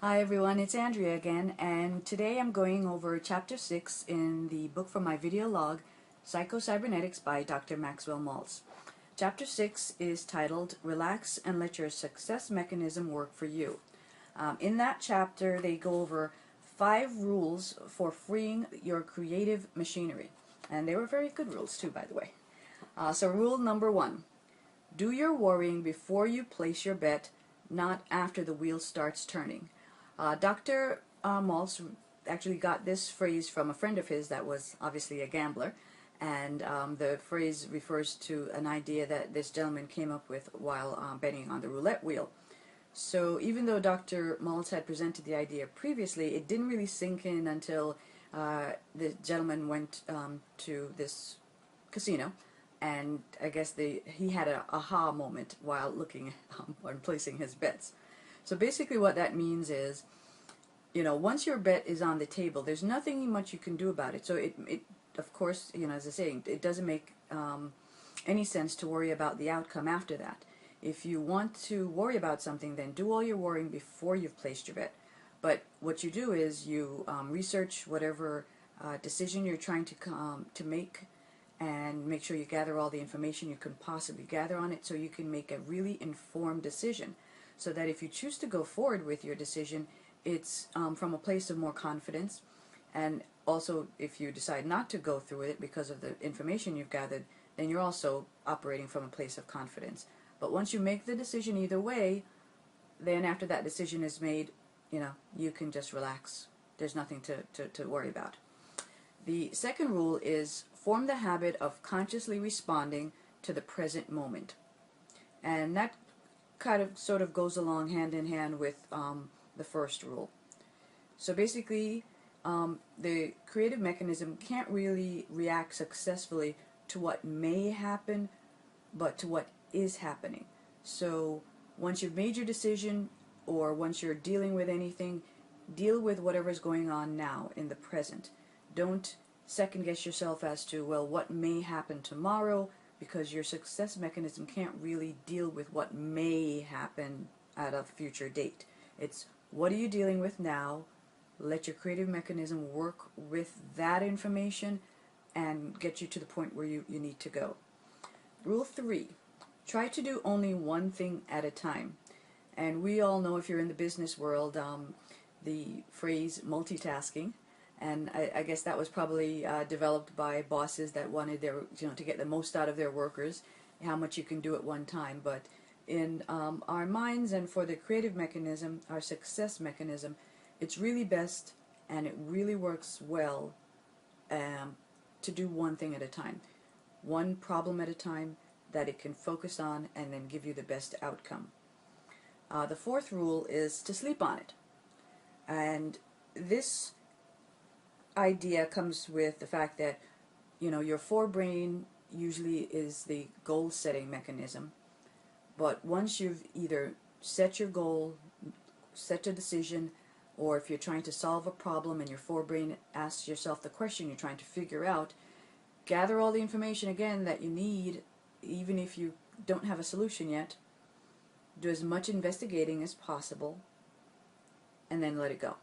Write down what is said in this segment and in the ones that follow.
Hi everyone, it's Andrea again, and today I'm going over Chapter 6 in the book from my video log, Psycho-Cybernetics by Dr. Maxwell Maltz. Chapter 6 is titled, Relax and Let Your Success Mechanism Work for You. In that chapter, they go over 5 rules for freeing your creative machinery. And they were very good rules too, by the way. So rule number 1, do your worrying before you place your bet, not after the wheel starts turning. Dr. Maltz actually got this phrase from a friend of his that was obviously a gambler, and the phrase refers to an idea that this gentleman came up with while betting on the roulette wheel. So even though Dr. Maltz had presented the idea previously, it didn't really sink in until the gentleman went to this casino, and I guess he had an aha moment while looking or placing his bets. So basically what that means is, once your bet is on the table, there's nothing much you can do about it. So it of course, as I say, it doesn't make any sense to worry about the outcome after that. If you want to worry about something, then do all your worrying before you've placed your bet. But what you do is you research whatever decision you're trying to make, and make sure you gather all the information you can possibly gather on it so you can make a really informed decision. So that if you choose to go forward with your decision, it's from a place of more confidence. And also, if you decide not to go through with it because of the information you've gathered, then you're also operating from a place of confidence. But once you make the decision either way, then after that decision is made, you can just relax. There's nothing to worry about. The second rule is form the habit of consciously responding to the present moment. And that kind of sort of goes along hand in hand with the first rule. So basically, the creative mechanism can't really react successfully to what may happen, but to what is happening. So once you've made your decision, or once you're dealing with anything, deal with whatever's going on now in the present. Don't second guess yourself as to, well, what may happen tomorrow, because your success mechanism can't really deal with what may happen at a future date. It's what are you dealing with now? Let your creative mechanism work with that information and get you to the point where you need to go. Rule 3, try to do only one thing at a time. And we all know, if you're in the business world, the phrase multitasking. And I guess that was probably developed by bosses that wanted to get the most out of their workers, how much you can do at one time. But in our minds and for the creative mechanism, our success mechanism, it's really best and it really works well to do one thing at a time, one problem at a time that it can focus on and then give you the best outcome. The fourth rule is to sleep on it. And this idea comes with the fact that your forebrain usually is the goal setting mechanism, but once you've either set your goal, set a decision, or if you're trying to solve a problem and your forebrain asks yourself the question you're trying to figure out, gather all the information again that you need, even if you don't have a solution yet. Do as much investigating as possible and then let it go.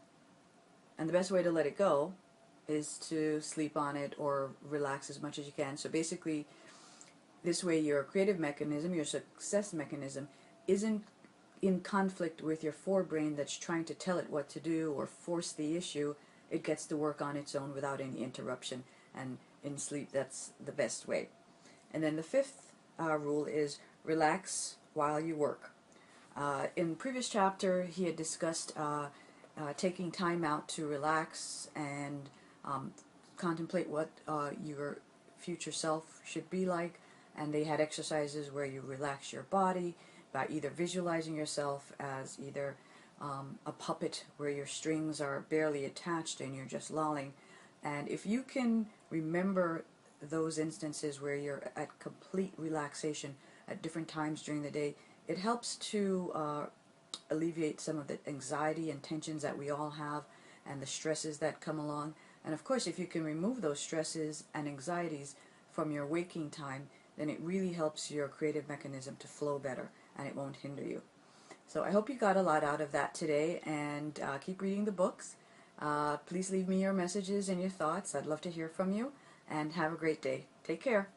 And the best way to let it go is to sleep on it or relax as much as you can. So basically, this way your creative mechanism, your success mechanism, isn't in conflict with your forebrain that's trying to tell it what to do or force the issue. It gets to work on its own without any interruption, and in sleep that's the best way. And then the fifth rule is relax while you work. In the previous chapter he had discussed taking time out to relax and contemplate what your future self should be like, and they had exercises where you relax your body by either visualizing yourself as either a puppet where your strings are barely attached and you're just lolling. And if you can remember those instances where you're at complete relaxation at different times during the day, it helps to alleviate some of the anxiety and tensions that we all have and the stresses that come along. And of course, if you can remove those stresses and anxieties from your waking time, then it really helps your creative mechanism to flow better and it won't hinder you. So I hope you got a lot out of that today, and keep reading the books. Please leave me your messages and your thoughts. I'd love to hear from you, and have a great day. Take care.